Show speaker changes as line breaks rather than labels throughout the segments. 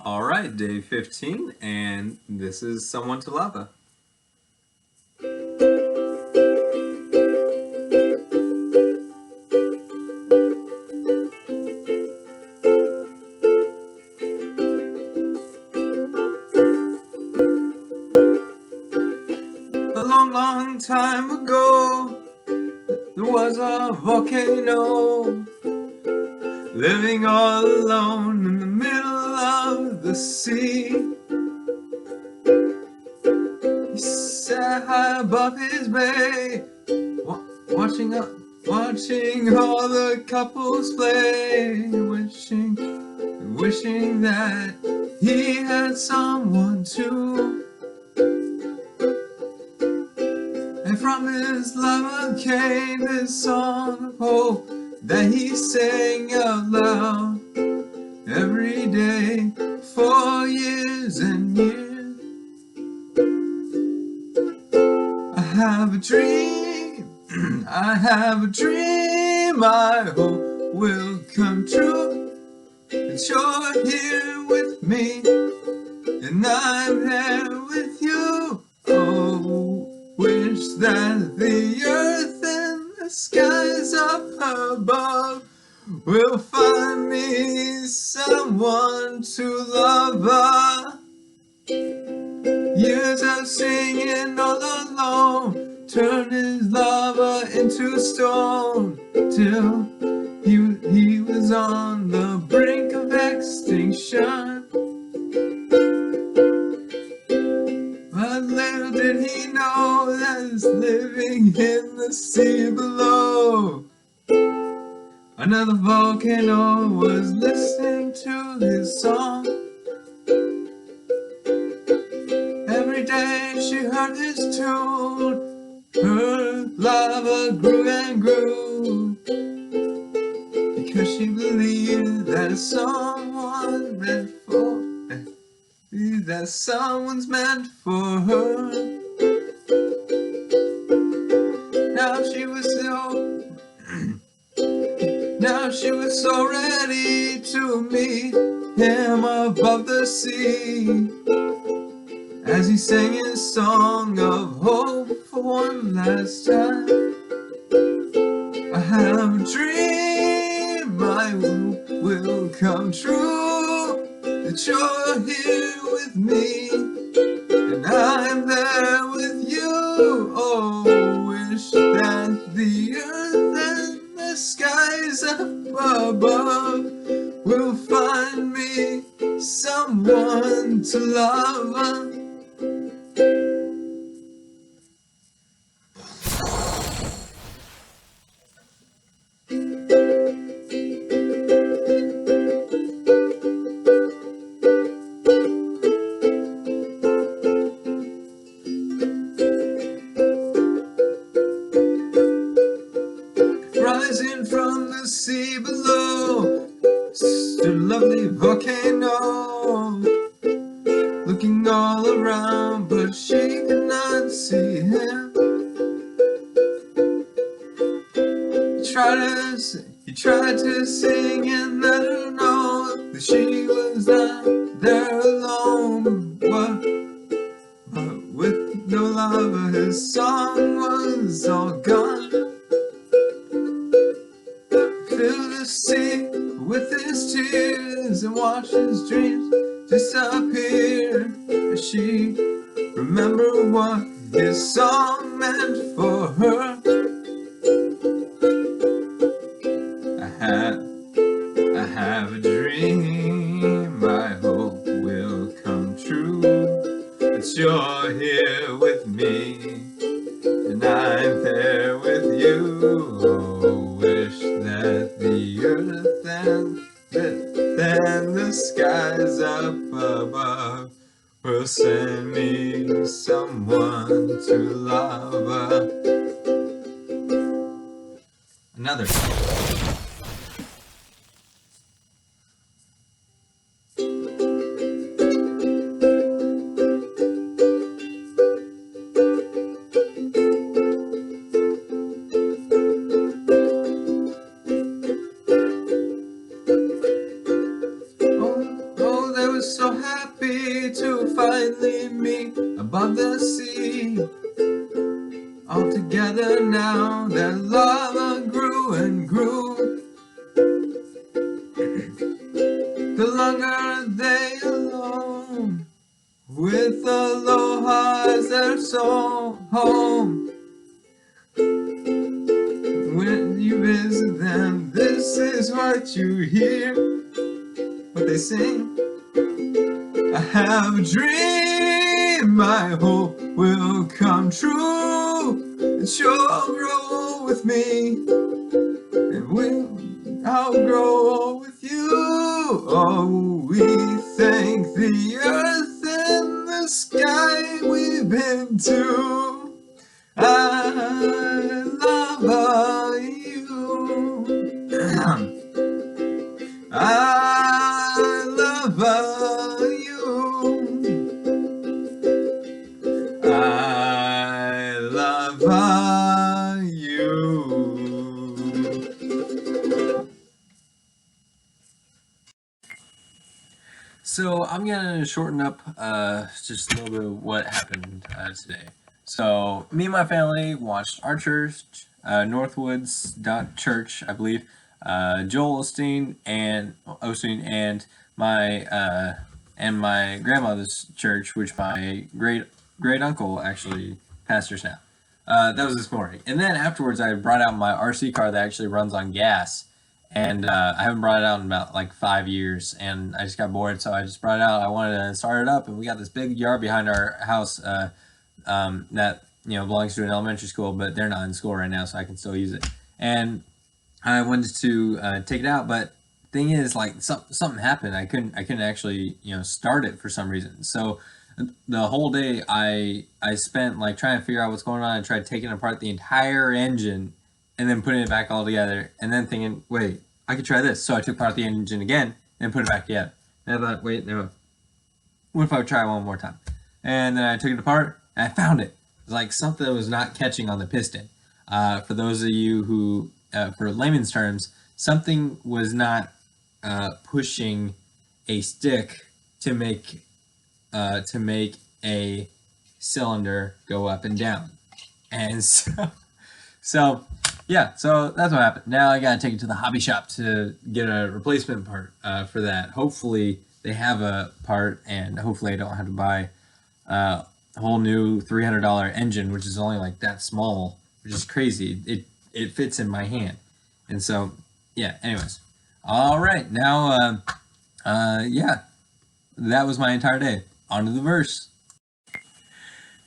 All right, day 15, and this is Someone to Lava. A long, long time ago, there was a volcano living all alone in the middle of the sea. He sat high above his bay, watching all the couples play, wishing that he had someone to. And from his lava came this song of hope that he sang out loud every day for years and years. I have a dream, I have a dream, I hope will come true. And you're here with me, and I'm here with you. Oh, wish that the earth and the skies up above will find me someone to love. Years of singing all alone turned his lava into stone, till he was on the brink of extinction. But little did he know that he's living in the sea below. Another volcano was listening to his song. Every day she heard his tune, her lava grew and grew, because she believed that someone's meant for her. Now she was so ready to meet him above the sea, as he sang his song of hope for one last time. I have a dream, my hope will come true, that you're here with me, and I'm there with you. Oh, wish that the earth and the skies up above will find me someone to love. Rising from the sea below stood a lovely volcano, looking all around, but she could not see him. He tried to sing and let her know that she was not there alone. But with no lava, his song was all gone. Filled the sea with his tears and watched his dreams disappear, as she remembered what his song meant for her. I have a dream, I hope will come true, that you're here with me, and I'm there with you. Oh, wish that the earth and the skies up above will send me someone to love. Another. was so happy to finally meet above the sea. All together now, their love grew and grew. The longer they alone, with aloha as their soul home. When you visit them, this is what you hear, what they sing. I have a dream, I hope will come true, and you'll grow with me, and I'll grow with you. Oh, we thank the earth and the sky we've been to. I love you. I love you. I love you. So I'm gonna shorten up just a little bit of what happened today. So me and my family watched our church, Northwoods.Church, I believe. Joel Osteen and my grandmother's church, which my great uncle actually pastors now. That was this morning, and then afterwards I brought out my RC car that actually runs on gas, and I haven't brought it out in about like 5 years, and I just got bored, so I just brought it out. I wanted to start it up, and we got this big yard behind our house that belongs to an elementary school, but they're not in school right now, so I can still use it. And I wanted to take it out, but thing is, like, something happened. I couldn't actually start it for some reason. So the whole day I spent like trying to figure out what's going on, and tried taking apart the entire engine and then putting it back all together, and then thinking, wait, I could try this. So I took apart the engine again and put it back together. And I thought, wait, no, what if I would try one more time? And then I took it apart and I found it. It was like something was not catching on the piston. For those of you who, for layman's terms, something was not pushing a stick to make a cylinder go up and down. And so that's what happened. Now I gotta take it to the hobby shop to get a replacement part for that. Hopefully they have a part, and hopefully I don't have to buy a whole new $300 engine, which is only like that small, which is crazy. It fits in my hand. And so yeah, anyways, all right, now that was my entire day. On to the verse.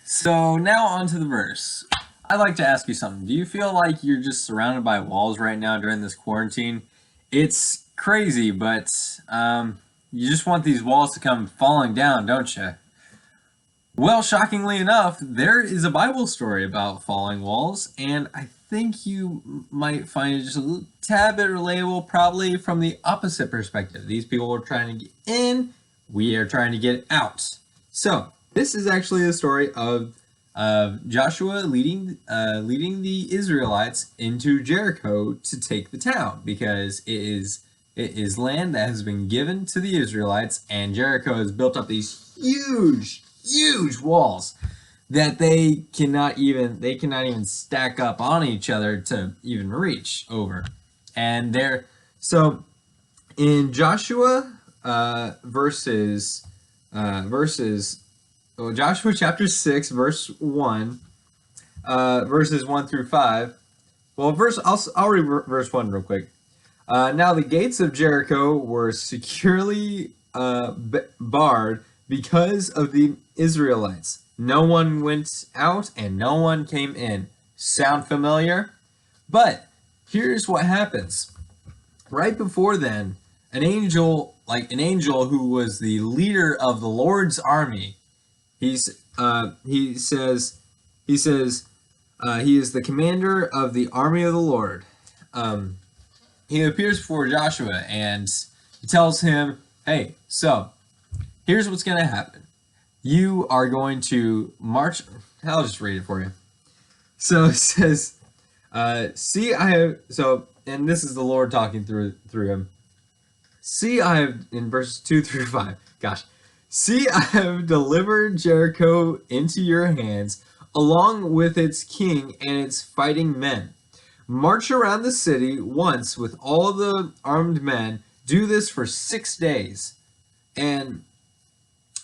So now on to the verse. I'd like to ask you something. Do you feel like you're just surrounded by walls right now during this quarantine? It's crazy, but you just want these walls to come falling down, don't you? Well, shockingly enough, there is a Bible story about falling walls, and I think you might find it just a little tad bit relatable, probably from the opposite perspective. These people are trying to get in, we are trying to get out. So this is actually a story of Joshua leading the Israelites into Jericho to take the town, because it is land that has been given to the Israelites, and Jericho has built up these huge walls that they cannot even stack up on each other to even reach over. And so in Joshua Joshua chapter 6 verse 1, verses 1 through 5. Well, I'll read verse 1 real quick. Now the gates of Jericho were securely barred because of the Israelites. No one went out and no one came in. Sound familiar? But here's what happens. Right before then, an angel who was the leader of the Lord's army, he says he is the commander of the army of the Lord. He appears before Joshua and he tells him, hey, so here's what's going to happen. You are going to march. I'll just read it for you. So it says, and this is the Lord talking through him. See, I have, in verses 2 through 5, gosh. See, I have delivered Jericho into your hands, along with its king and its fighting men. March around the city once with all the armed men. Do this for 6 days. And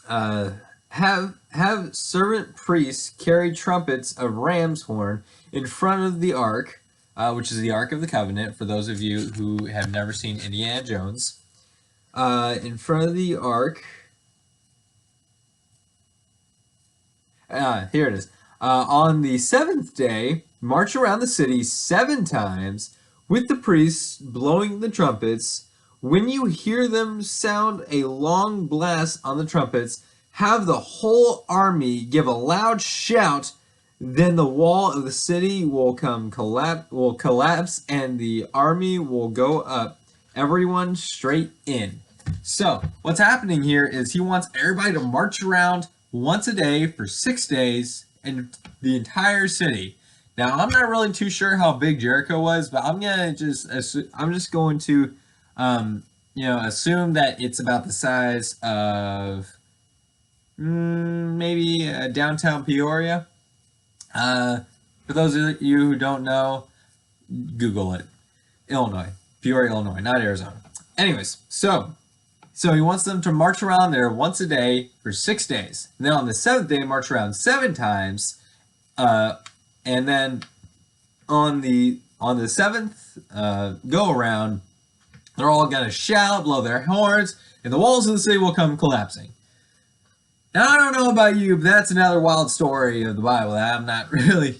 have servant priests carry trumpets of ram's horn in front of the ark, which is the Ark of the Covenant, for those of you who have never seen Indiana Jones. In front of the ark. Here it is. On the seventh day, march around the city 7 times with the priests blowing the trumpets. When you hear them sound a long blast on the trumpets, have the whole army give a loud shout. Then the wall of the city will collapse, and the army will go up, everyone straight in. So what's happening here is he wants everybody to march around once a day for 6 days in the entire city. Now I'm not really too sure how big Jericho was, but I'm just going to assume that it's about the size of maybe downtown Peoria. For those of you who don't know, Google it. Illinois. Peoria, Illinois, not Arizona. Anyways, so he wants them to march around there once a day for 6 days. And then on the 7th day, march around 7 times. And then on the 7th go around, they're all going to shout, blow their horns, and the walls of the city will come collapsing. Now, I don't know about you, but that's another wild story of the Bible that I'm not really,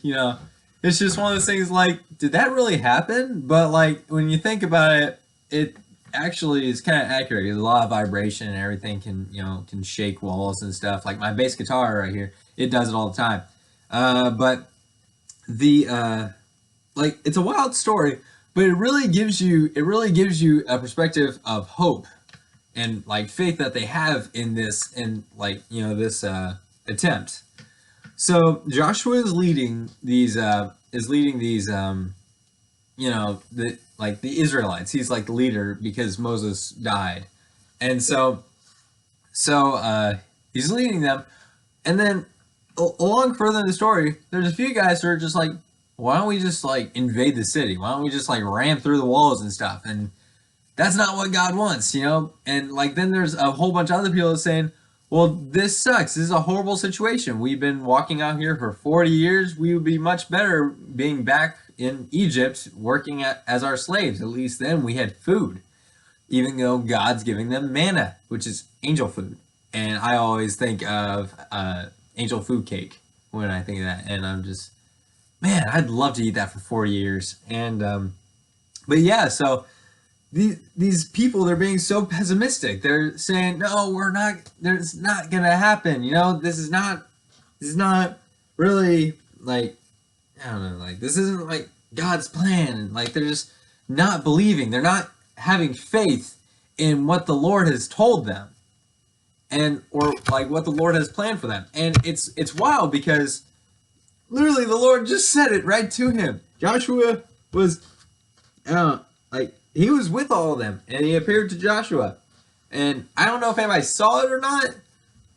it's just one of those things like, did that really happen? But like, when you think about it, it actually is kind of accurate. There's a lot of vibration and everything can shake walls and stuff. Like my bass guitar right here, it does it all the time. But it's a wild story, but it really gives you a perspective of hope and like faith that they have in this attempt. So Joshua is leading these the Israelites. He's like the leader because Moses died, and so he's leading them. And then along further in the story, there's a few guys who are just like, why don't we just like invade the city? Why don't we just like ram through the walls and stuff? And that's not what God wants, And like then there's a whole bunch of other people saying, well, this sucks. This is a horrible situation. We've been walking out here for 40 years. We would be much better being back in Egypt working as our slaves. At least then we had food, even though God's giving them manna, which is angel food. And I always think of angel food cake when I think of that. And I'm just, man, I'd love to eat that for 40 years. And but yeah, so these people, they're being so pessimistic. They're saying, no, we're not, it's not gonna happen. This is not really like, I don't know, like this isn't like God's plan. And like they're just not believing. They're not having faith in what the Lord has told them, or like what the Lord has planned for them. And it's wild because literally the Lord just said it right to him. Joshua was he was with all of them, and he appeared to Joshua. And I don't know if anybody saw it or not,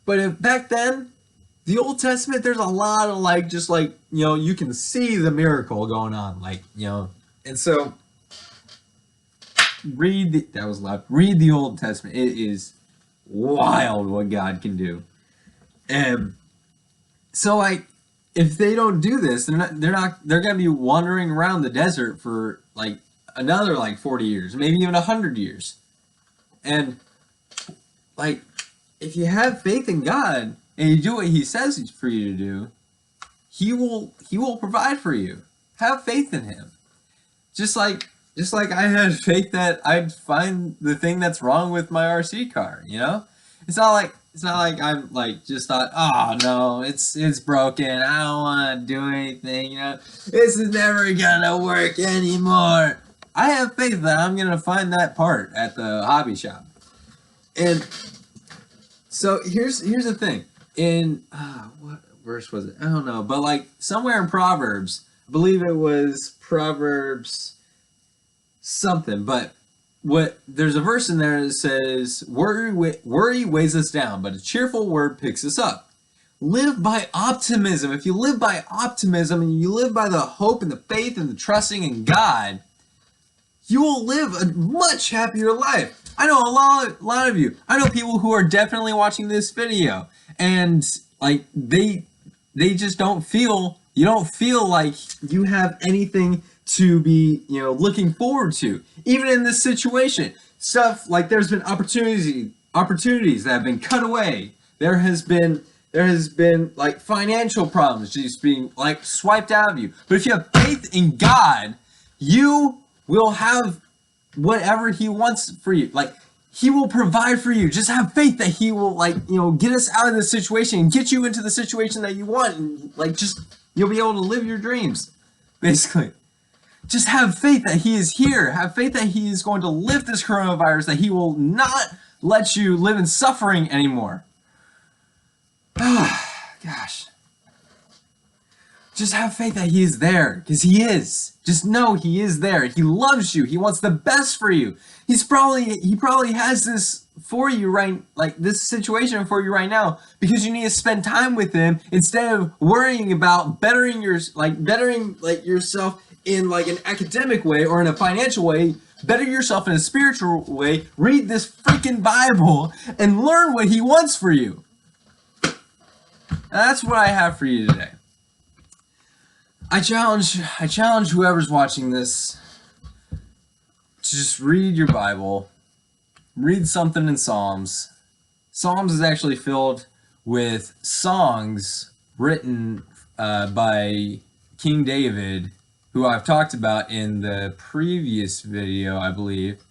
but back then, the Old Testament, there's a lot of you can see the miracle going on, and so read the Old Testament. It is wild what God can do. And so if they don't do this, they're gonna be wandering around the desert for another 40 years, maybe even 100 years. And if you have faith in God and you do what he says for you to do, he will provide for you. Have faith in him. Just like I had faith that I'd find the thing that's wrong with my RC car, It's not like I'm just thought, oh no, it's broken. I don't want to do anything, This is never gonna work anymore. I have faith that I'm gonna find that part at the hobby shop. And so here's the thing. In what verse was it? I don't know, but somewhere in Proverbs, I believe it was Proverbs something, but there's a verse in there that says, worry weighs us down, but a cheerful word picks us up. Live by optimism. If you live by optimism and you live by the hope and the faith and the trusting in God, you will live a much happier life. I know a lot of you. I know people who are definitely watching this video, and like they just don't feel, you don't feel like you have anything to be, looking forward to. Even in this situation, stuff like there's been opportunities that have been cut away. There has been like financial problems just being like swiped out of you. But if you have faith in God, you will have whatever He wants for you. Like, He will provide for you. Just have faith that He will, get us out of this situation and get you into the situation that you want. And you'll be able to live your dreams, basically. Just have faith that He is here. Have faith that He is going to lift this coronavirus, that He will not let you live in suffering anymore. Gosh. Just have faith that He is there, because He is. Just know He is there. He loves you. He wants the best for you. He probably has this for you this situation for you right now, because you need to spend time with Him instead of worrying about bettering yourself in an academic way or in a financial way. Better yourself in a spiritual way. Read this freaking Bible and learn what He wants for you. That's what I have for you today. I challenge whoever's watching this to just read your Bible, read something in Psalms. Psalms is actually filled with songs written by King David, who I've talked about in the previous video, I believe,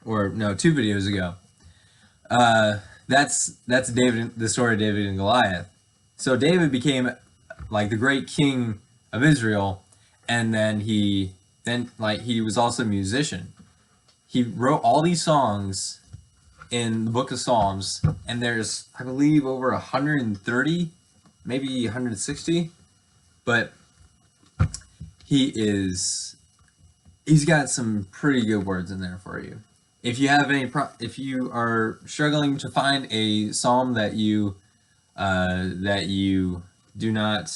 or no, 2 videos ago. That's David, the story of David and Goliath. So David became the great king of Israel, and then he was also a musician. He wrote all these songs in the book of Psalms, and there's, I believe, over 130, maybe 160, but he's got some pretty good words in there for you. If you are struggling to find a psalm that you do not,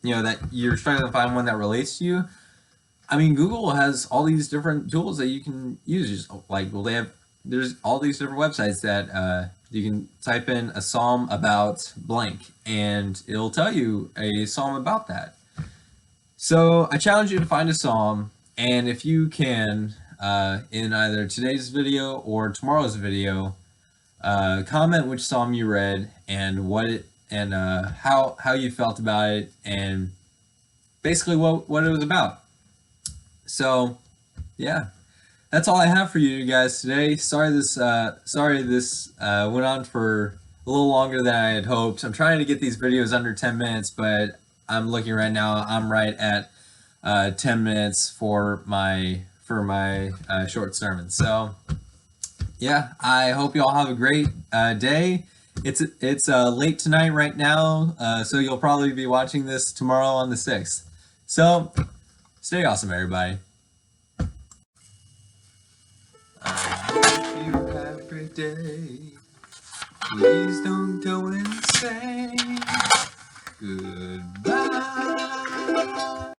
that you're struggling to find one that relates to you, I mean, Google has all these different tools that you can use. There's all these different websites that you can type in a psalm about blank, and it'll tell you a psalm about that. So I challenge you to find a psalm, and if you can, in either today's video or tomorrow's video, comment which psalm you read and how you felt about it, and basically what it was about. So, yeah, that's all I have for you guys today. Sorry this went on for a little longer than I had hoped. I'm trying to get these videos under 10 minutes, but I'm looking right now. I'm right at 10 minutes for my short sermon. So, yeah, I hope you all have a great day. It's late tonight right now, so you'll probably be watching this tomorrow on the 6th. So, stay awesome, everybody. I hope you have a great day. Please don't go insane. Goodbye.